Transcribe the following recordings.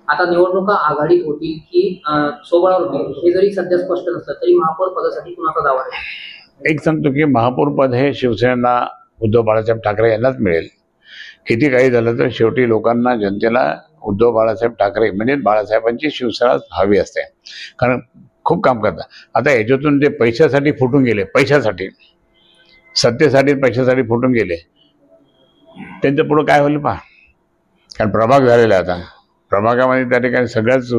आता निवडणुका आघाडीत होतील की सोबळावर होतील हे जरी सध्या स्पष्ट नसलं तरी महापौर पदासाठी कुणाचा दावा आहे? एक सांगतो की महापौर पद हे शिवसेना उद्धव बाळासाहेब ठाकरे यांनाच मिळेल. किती काही झालं तर शेवटी लोकांना, जनतेला उद्धव बाळासाहेब ठाकरे म्हणजे बाळासाहेबांची शिवसेना हवी असते, कारण खूप काम करतात. आता याच्यातून जे पैशासाठी फुटून गेले, पैशासाठी, सत्तेसाठी, पैशासाठी फुटून गेले, त्यांचं पुढं काय होईल पहा. कारण प्रभाग झालेला आहे. आता प्रभागामध्ये त्या ठिकाणी सगळ्याच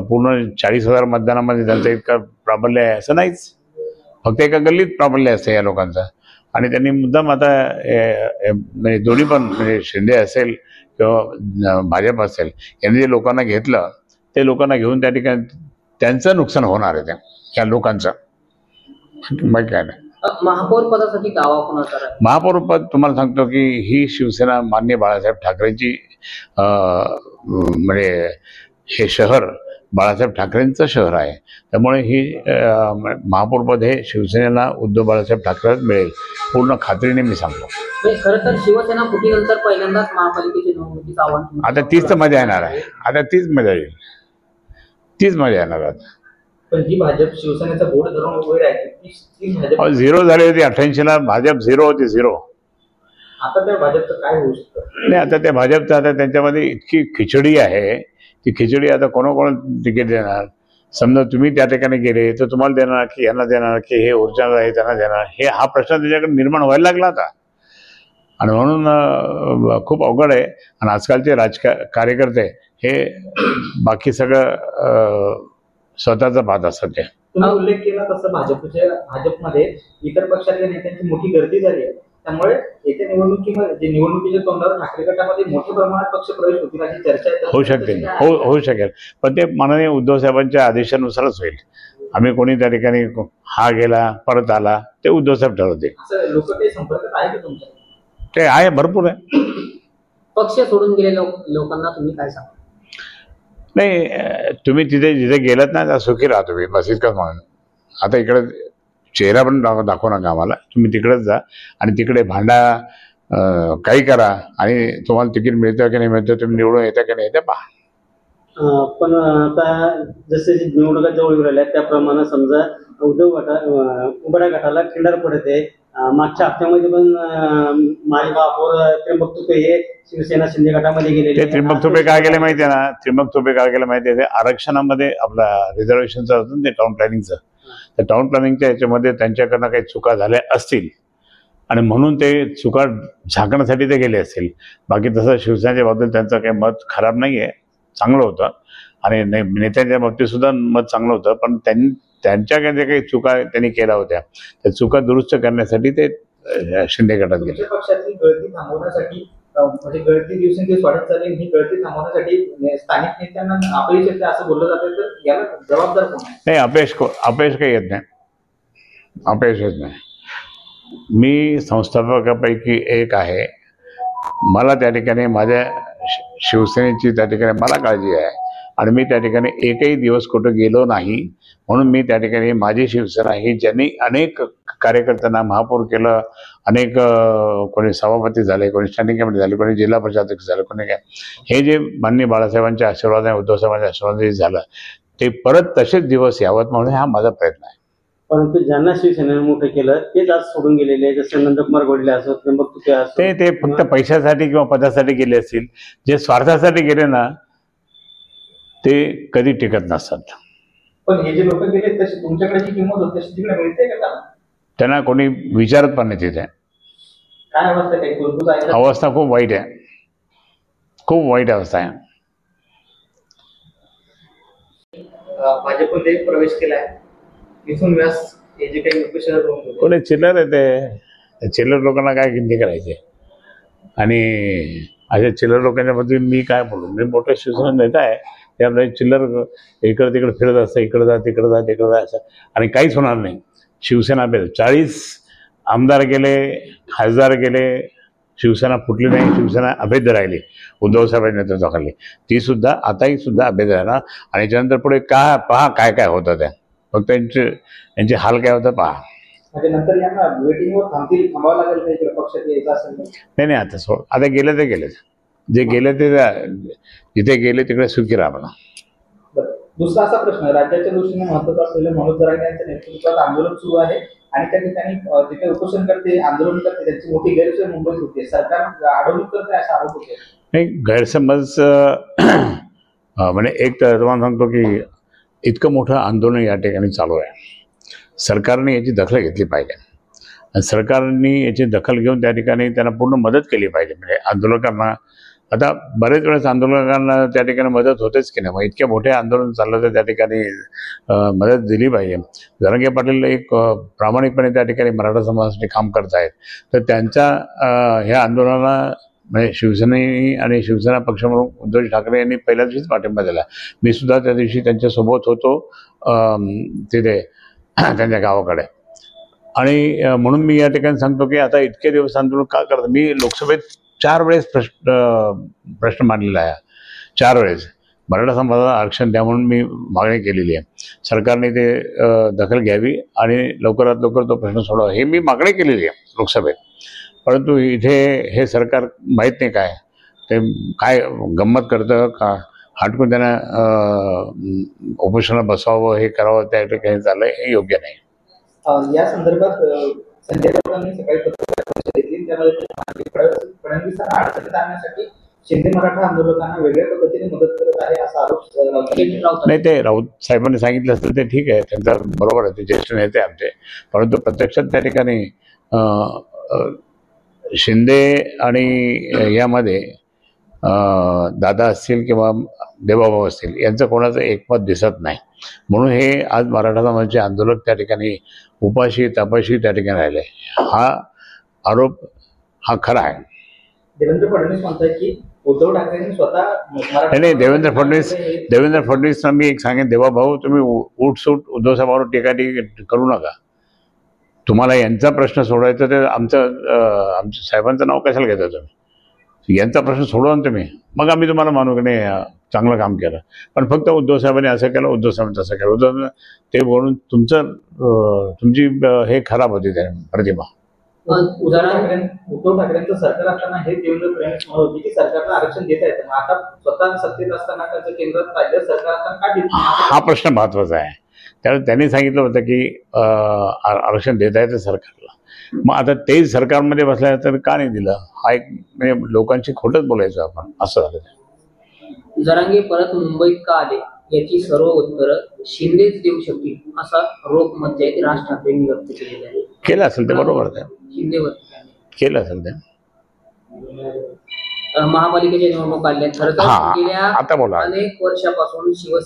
पूर्ण 40,000 मतदानामध्ये त्यांचं इतकं प्राबल्य आहे असं नाहीच. फक्त एका गल्लीत प्राबल्य असतं या लोकांचं. आणि त्यांनी मुद्दाम आता म्हणजे दोन्ही पण, म्हणजे शिंदे असेल किंवा भाजप असेल, यांनी जे लोकांना घेतलं ते लोकांना घेऊन त्या ठिकाणी त्यांचं नुकसान होणार आहे त्या लोकांचं. माहिती काय नाही. महापौर पदासाठी दावा कोणाचा आहे? महापौर पद तुम्हाला सांगतो की ही शिवसेना माननीय बाळासाहेब ठाकरेंची म्हणजे हे शहर बाळासाहेब ठाकरेंचं शहर आहे. त्यामुळे ही महापौर पद हे शिवसेनेला उद्धव बाळासाहेब ठाकरेच मिळेल, पूर्ण खात्रीने मी सांगतो. खरं तर शिवसेना फुटीनंतर पहिल्यांदाच महापालिकेचे निवडणुकीचं आव्हान. आता तीच तर मजा येणार आहे. आता तीच मजा येईल, तीच मजा येणार आता. पण जी भाजप शिवसेनेचा बोर्ड धरून उभे राहते झिरो झाली होती 88ला, भाजप झिरो होती, झिरो. आता त्या भाजपचं काय होऊ शकतं? नाही, आता त्या भाजपचं आता त्यांच्यामध्ये इतकी खिचडी आहे, ती खिचडी आता कोणाकोण तिकीट देणार. समजा तुम्ही त्या ठिकाणी गेले तर तुम्हाला देणार की यांना देणार, की हे ओरिजिनल आहे त्यांना देणार, हे हा प्रश्न त्याच्याकडे निर्माण व्हायला लागला आता. आणि म्हणून खूप अवघड आहे. आणि आजकालचे कार्यकर्ते हे बाकी सगळं स्वतःचा पाहत असतात. ते तुम्ही उल्लेख केला तसं भाजपमध्ये इतर पक्षातल्या नेत्यांची मोठी गर्दी झाली आहे. त्यामुळे येत्या निवडणुकीच्या तोंडावर ठाकरे गटामध्ये मोठ्या प्रमाणात पक्ष प्रवेश होतील अशी चर्चा आहे. होऊ शकते, होऊ शकेल. पण ते माननीय उद्धव साहेबांच्या आदेशानुसारच होईल. आम्ही कोणी त्या ठिकाणी हा गेला परत आला ते उद्धव साहेब ठरवते. लोक काही संपर्कात आहे का तुमच्या? ते आहे, भरपूर आहे. पक्ष सोडून गेलेल्या लोकांना तुम्ही काय सांगा? नाही, तुम्ही जिथे गेलात ना त्या सुखी राहा तुम्ही, बस इतकंच म्हणून. आता इकडे चेहरा पण दाखवू नका आम्हाला. तुम्ही तिकडेच जा आणि तिकडे भांडा, काही करा, आणि तुम्हाला तिकीट मिळतं की नाही मिळतं, तुम्ही निवडून येता की नाही येते पहा. पण आता जसे निवडणुका जवळ राहिल्या त्याप्रमाणे समजा उघड्या गटाला खिंडार पडत आहे. मागच्या हप्त्यामध्ये पण माझे महापौर त्र्यंबक तुपे हे शिवसेना शिंदे गटामध्ये गेले. ते त्र्यंबक तुपे काय गेले माहिती आहे ना? त्र्यंबक तुपे काय गेले माहिती आहे? आरक्षणामध्ये आपला रिझर्वेशनचं होतं ते टाउन प्लॅनिंगचं. त्या टाउन प्लॅनिंगच्या याच्यामध्ये त्यांच्याकडनं काही चुका झाल्या असतील आणि म्हणून ते चुका झाकण्यासाठी ते गेले असतील. बाकी तसं शिवसेनेच्या बाबतीत त्यांचं काही मत खराब नाही आहे, चांगलं होतं. आणि नेत्यांच्या बाबतीत सुद्धा मत चांगलं होतं. पण त्यांच्याकडे जे काही चुका त्यांनी केल्या होत्या त्या चुका दुरुस्त करण्यासाठी ते शिंदे गटात गेले. पक्षाची गळती थांबवण्यासाठी, म्हणजे गळती दिवसेंदिवस वाढत चालली, ही गळती थांबवण्यासाठी स्थानिक नेत्यांना अपयश येते असं बोललं जातं. तर याला जबाबदार कोण आहे? नाही, अपयश काही येत नाही, अपयश येत नाही. मी संस्थापकापैकी एक आहे. मला त्या ठिकाणी माझ्या शिवसेनेची त्या ठिकाणी मला काळजी आहे. आणि मी त्या ठिकाणी एकही दिवस कुठं गेलो नाही. म्हणून मी त्या ठिकाणी माझी शिवसेना ही ज्यांनी अनेक कार्यकर्त्यांना महापौर केलं, अनेक कोणी सभापती झाले, कोणी स्टँडिंग कमिटी झाले, कोणी जिल्हा परिषद अध्यक्ष झाले, कोणी काय, हे जे माननीय बाळासाहेबांच्या आशीर्वादाने, उद्धव साहेबांच्या आशीर्वादाने झालं ते परत तसेच दिवस यावत म्हणून हा माझा प्रयत्न आहे. परंतु ज्यांना शिवसेनेने मोठं केलं तेच आज सोडून गेलेले, जसे नंदकुमार घोडेले असो, त्र्यंबक तुपे असो, ते फक्त पैशासाठी किंवा पदासाठी गेले असतील. जे स्वार्थासाठी गेले ना ते कधी टिकत नसतात. पण हे जे लोक गेले तशी तुमच्याकडे जी किंमत होती तशी तिकडे मिळते का? त्यांना कोणी विचारत पण नाही. तिथे काय अवस्था, काही अवस्था खूप वाईट आहे, खूप वाईट अवस्था आहे. भाजपमध्ये प्रवेश केलाय, इथून व्यास हे जे काही लोक शहर कोणी चिल्लर आहे ते चिल्लर लोकांना काय किंमती करायचे. आणि अशा चिल्लर लोकांच्या मध्ये मी काय बोलू? मी मोठा शिवसेना नेता आहे. त्यामुळे चिल्लर इकडं तिकडे फिरत असतं, इकडं जा तिकडं जा तिकडं जा असं, आणि काहीच होणार नाही. शिवसेना 40 आमदार गेले, खासदार गेले, शिवसेना फुटली नाही, शिवसेना अभेद्य राहिली उद्धव साहेबांच्या नेतृत्वाखाली. ती सुद्धा आताही सुद्धा अभेद्य राहणार. आणि त्यानंतर पुढे पहा काय काय होतं त्या, फक्त यांचे हाल काय होतं पहा. नंतर यांना वेटिंगवर थांबावं लागेल पक्षात यायचं असेल. नाही, आता गेले ते गेले. जे गेले ते जिथे गेले तिकडे सुखी राहा म्हणा. बरं. दुसरा असा प्रश्न, राज्याच्या दृष्टीने महत्त्वाचा असलेल्या मनोज जरांगे यांच्या नेतृत्वात आंदोलन सुरू आहे आणि त्या ठिकाणी जिथे उपोषणकर्ते आंदोलन करते त्यांची मोठी गैरसोय मुंबईत होते, सरकार अडवणूक करते असा आरोप होते. नाही, गैरसमज म्हणजे एक तर तुम्हाला सांगतो की इतकं मोठं आंदोलन या ठिकाणी चालू आहे. सरकारने याची दखल घेतली पाहिजे आणि सरकारने याची दखल घेऊन त्या ठिकाणी त्यांना पूर्ण मदत केली पाहिजे. म्हणजे आंदोलकांना आता बरेच वेळेस आंदोलकांना त्या ठिकाणी मदत होतेच की नाही. मग इतके मोठे आंदोलन चाललं तर त्या ठिकाणी मदत दिली पाहिजे. जरांगे पाटील एक प्रामाणिकपणे त्या ठिकाणी मराठा समाजासाठी काम करत आहेत, तर त्यांच्या ह्या आंदोलनाला म्हणजे शिवसेनेनी आणि शिवसेना पक्ष म्हणून उद्धव ठाकरे यांनी पहिल्या दिवशीच पाठिंबा दिला. मी सुद्धा त्या दिवशी त्यांच्यासोबत होतो तिथे त्यांच्या गावाकडे. आणि म्हणून मी या ठिकाणी सांगतो की आता इतके दिवस आंदोलन का करतात. मी लोकसभेत 4 वेळेस प्रश्न मांडलेला आहे. 4 वेळेस मराठा समाजाला आरक्षण द्या म्हणून मी मागणी केलेली आहे. सरकारने ते दखल घ्यावी आणि लवकरात लवकर तो प्रश्न सोडावा हे मी मागणी केलेली आहे लोकसभेत. परंतु इथे हे सरकार माहीत नाही काय काय गंमत करतं का हटकून त्यांना उपोषणाला बसवावं हे करावं त्या ठिकाणी झालं हे योग्य नाही. या संदर्भात संजय राऊतांनी सकाळी पत्रकार परिषद घेतली, त्यामध्ये फडणवीसांना अडचणीत आणण्यासाठी शिंदे मराठा आंदोलकांना वेगळ्या पद्धतीने मदत करत आहे असा आरोप नाही, ते राऊत साहेबांनी सांगितलं असतं ते ठीक आहे, त्यांचा बरोबर आहे, ते ज्येष्ठ नेते आमचे. परंतु प्रत्यक्षात त्या ठिकाणी शिंदे आणि यामध्ये दादा असतील किंवा देवाभाऊ असतील यांचं कोणाचं एकमत दिसत नाही. म्हणून हे आज मराठा समाजाचे आंदोलक त्या ठिकाणी उपाशी तापाशी त्या ठिकाणी राहिले. हा आरोप हा खरा आहे. देवेंद्र फडणवीस म्हणतात की उद्धव ठाकरेंनी स्वतः नाही, देवेंद्र फडणवीसना मी एक सांगेन, देवाभाऊ तुम्ही उठसूट उद्धव साहेबांवर टीकाटी करू नका. तुम्हाला यांचा प्रश्न सोडवायचा तर आमच्या साहेबांचं नाव कशाला घेता तुम्ही. यांचा प्रश्न सोडवा ना तुम्ही, मग आम्ही तुम्हाला मानू की नाही चांगलं काम केलं. पण फक्त उद्धव साहेबांनी असं केलं, उद्धव साहेबांनी तसं केलं, उद्धव ते बोलून तुमची हे खराब होती त्या प्रतिमा. उद्धव ठाकरेंचं सरकार असताना हे देवेंद्र फडणवीस म्हणत होते की सरकारला आरक्षण देता येतं, आता स्वतः सत्तेत असताना त्यांचं केंद्रात राज्यात सरकार असताना का देत नाही हा प्रश्न महत्त्वाचा आहे. त्यावेळेस त्यांनी सांगितलं होतं की आरक्षण देता येतं सरकारला. मग आता तेच सरकारमध्ये बसल्यानंतर का नाही दिलं, हा एक म्हणजे लोकांशी खोटंच बोलायचं आपण, असं झालं. जरांगे परत मुंबईत का आले याची सर्व उत्तरं शिंदेच देऊ शकतील असा रोख मध्ये राज ठाकरेंनी व्यक्त केलेला आहे. केलं असेल ते बरोबर आहे, शिंदेवर केलं असेल ते. महापालिकेच्या निवडणूक आल्या खरं तर आता गेल्या बोला. अनेक वर्षापासून शिवसेना